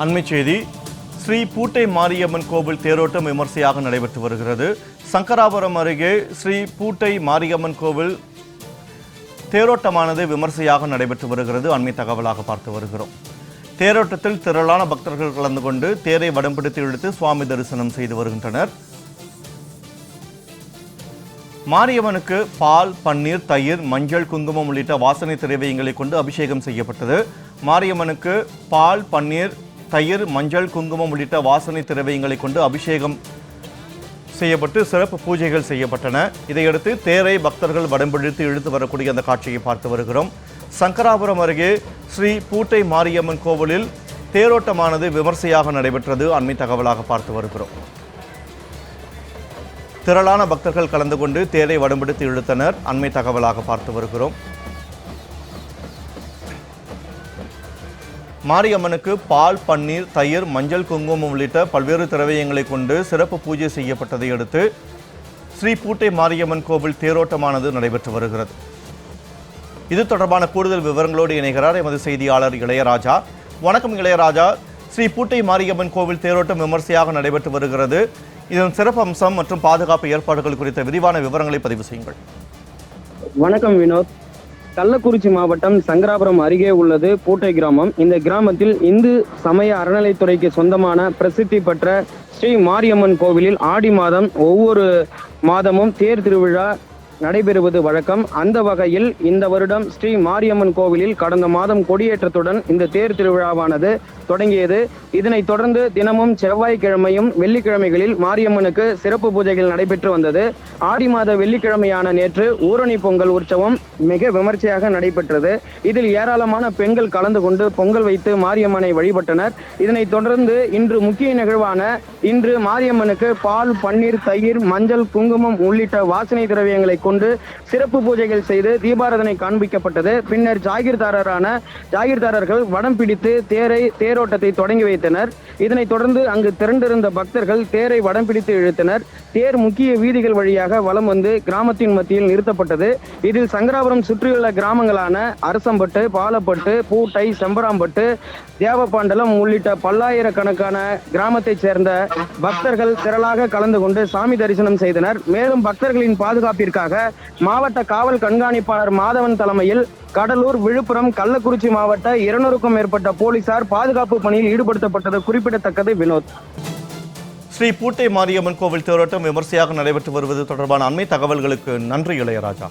அண்மைச் செய்தி. ஸ்ரீ பூட்டை மாரியம்மன் கோவில் தேரோட்டம் விமர்சையாக நடைபெற்று வருகிறது. சங்கராபுரம் அருகே ஸ்ரீ பூட்டை மாரியம்மன் கோவில் தேரோட்டமானது விமர்சையாக நடைபெற்று வருகிறது. அண்மை தகவலாக பார்த்து வருகிறோம். தேரோட்டத்தில் திரளான பக்தர்கள் கலந்து கொண்டு தேரை வடம்பிடித்து இழுத்து சுவாமி தரிசனம் செய்து வருகின்றனர். மாரியம்மனுக்கு பால், பன்னீர், தயிர், மஞ்சள், குங்குமம் உள்ளிட்ட வாசனை திரவியங்களை கொண்டு அபிஷேகம் செய்யப்பட்டது. மாரியம்மனுக்கு பால், பன்னீர், தயிர், மஞ்சள், குங்குமம் உள்ளிட்ட வாசனை திரவியங்களை கொண்டு அபிஷேகம் செய்யப்பட்டு சிறப்பு பூஜைகள் செய்யப்பட்டன. இதையடுத்து தேரை பக்தர்கள் வடம்பிடித்து இழுத்து வரக்கூடிய அந்த காட்சியை பார்த்து வருகிறோம். சங்கராபுரம் அருகே ஸ்ரீ பூட்டை மாரியம்மன் கோவிலில் தேரோட்டமானது விமர்சையாக நடைபெற்றது. அண்மை தகவலாக பார்த்து வருகிறோம். திரளான பக்தர்கள் கலந்து கொண்டு தேரை வடம்பிடித்து இழுத்தனர். அண்மை தகவலாக பார்த்து வருகிறோம். மாரியம்மனுக்கு பால், பன்னீர், தயிர், மஞ்சள், குங்குமம் உள்ளிட்ட பல்வேறு திரவியங்களை கொண்டு சிறப்பு பூஜை செய்யப்பட்டதை அடுத்து ஸ்ரீ பூட்டை மாரியம்மன் கோவில் தேரோட்டமானது நடைபெற்று வருகிறது. இது தொடர்பான கூடுதல் விவரங்களோடு இணைகிறார் எமது செய்தியாளர் இளையராஜா. வணக்கம் இளையராஜா. ஸ்ரீ பூட்டை மாரியம்மன் கோவில் தேரோட்டம் விமர்சையாக நடைபெற்று வருகிறது. இதன் சிறப்பு அம்சம் மற்றும் பாதுகாப்பு ஏற்பாடுகள் குறித்த விரிவான விவரங்களை பதிவு செய்யுங்கள். வணக்கம் வினோத். கள்ளக்குறிச்சி மாவட்டம் சங்கராபுரம் அருகே உள்ளது பூட்டை கிராமம். இந்த கிராமத்தில் இந்து சமய அறநிலைத்துறைக்கு சொந்தமான பிரசித்தி பெற்ற ஸ்ரீ மாரியம்மன் கோவிலில் ஆடி மாதம் ஒவ்வொரு மாதமும் தேர் திருவிழா நடைபெறுவது வழக்கம். அந்த வகையில் இந்த வருடம் ஸ்ரீ மாரியம்மன் கோவிலில் கடந்த மாதம் கொடியேற்றத்துடன் இந்த தேர் திருவிழாவானது தொடங்கியது. இதனைத் தொடர்ந்து தினமும் செவ்வாய்க்கிழமையும் வெள்ளிக்கிழமைகளில் மாரியம்மனுக்கு சிறப்பு பூஜைகள் நடைபெற்று வந்தது. ஆடி மாத வெள்ளிக்கிழமையான நேற்று ஊரணி பொங்கல் உற்சவம் மிக விமர்சையாக நடைபெற்றது. இதில் ஏராளமான பெண்கள் கலந்து கொண்டு பொங்கல் வைத்து மாரியம்மனை வழிபட்டனர். இதனைத் தொடர்ந்து இன்று முக்கிய நிகழ்வான இன்று மாரியம்மனுக்கு பால், பன்னீர், தயிர், மஞ்சள், குங்குமம் உள்ளிட்ட வாசனை திரவியங்களை கொண்டு சிறப்பு பூஜைகள் செய்து தீபாராதனை காண்பிக்கப்பட்டது. பின்னர் ஜாகிர்தாரர்கள் வடம் பிடித்து தேரோட்டத்தை தொடங்கி வைத்தனர். இதனைத் தொடர்ந்து அங்கு திரண்டிருந்த பக்தர்கள் தேரை வடம் பிடித்து இழுத்தனர். தேர் முக்கிய வீதிகள் வழியாக வலம் வந்து கிராமத்தின் மத்தியில் நிறுத்தப்பட்டது. இதில் சங்கராபுரம் சுற்றியுள்ள கிராமங்களான அரசம்பட்டு, பாலப்பட்டு, பூட்டை, செம்பராம்பட்டு, தேவபாண்டலம் உள்ளிட்ட பல்லாயிரக்கணக்கான கிராமத்தைச் சேர்ந்த பக்தர்கள் திரளாக கலந்து கொண்டு சாமி தரிசனம் செய்தனர். மேலும் பக்தர்களின் பாதுகாப்பிற்காக மாவட்ட காவல் கண்காணிப்பாளர் மாதவன் தலைமையில் கடலூர், விழுப்புரம், கள்ளக்குறிச்சி மாவட்ட 200க்கும் மேற்பட்ட போலீசார் பாதுகாப்பு பணியில் ஈடுபடுத்தப்பட்டது குறிப்பிடத்தக்கது. வினோத். ஸ்ரீ பூட்டை மாரியம்மன் கோவில் தேரோட்டம் விமர்சையாக நடைபெற்று வருவது தொடர்பான அண்மை தகவல்களுக்கு நன்றி இளையராஜா.